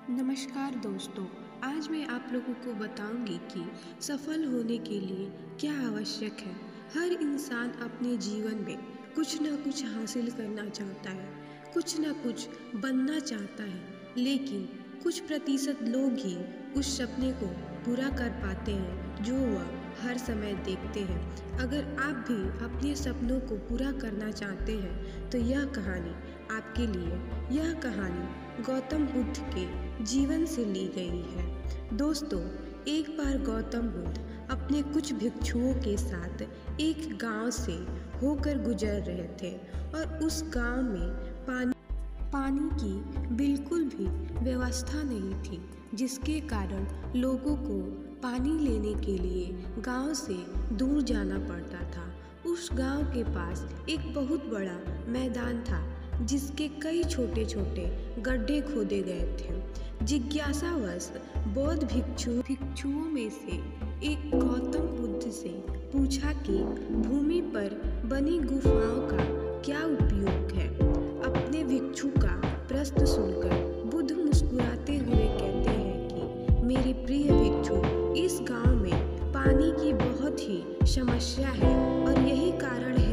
नमस्कार दोस्तों। आज मैं आप लोगों को बताऊंगी कि सफल होने के लिए क्या आवश्यक है। हर इंसान अपने जीवन में कुछ ना कुछ हासिल करना चाहता है, कुछ ना कुछ बनना चाहता है, लेकिन कुछ प्रतिशत लोग ही उस सपने को पूरा कर पाते हैं जो वह हर समय देखते हैं। अगर आप भी अपने सपनों को पूरा करना चाहते हैं तो यह कहानी आपके लिए। यह कहानी गौतम बुद्ध के जीवन से ली गई है। दोस्तों, एक बार गौतम बुद्ध अपने कुछ भिक्षुओं के साथ एक गांव से होकर गुजर रहे थे और उस गांव में पानी की बिल्कुल भी व्यवस्था नहीं थी, जिसके कारण लोगों को पानी लेने के लिए गांव से दूर जाना पड़ता था। उस गांव के पास एक बहुत बड़ा मैदान था जिसके कई छोटे छोटे गड्ढे खोदे गए थे। जिज्ञासावश बौद्ध भिक्षुओं में से एक गौतम बुद्ध से पूछा कि भूमि पर बनी गुफाओं का क्या उपयोग है। अपने भिक्षु का प्रश्न सुनकर बुद्ध मुस्कुराते हुए कहते हैं कि मेरे प्रिय भिक्षु, इस गांव में पानी की बहुत ही समस्या है और यही कारण है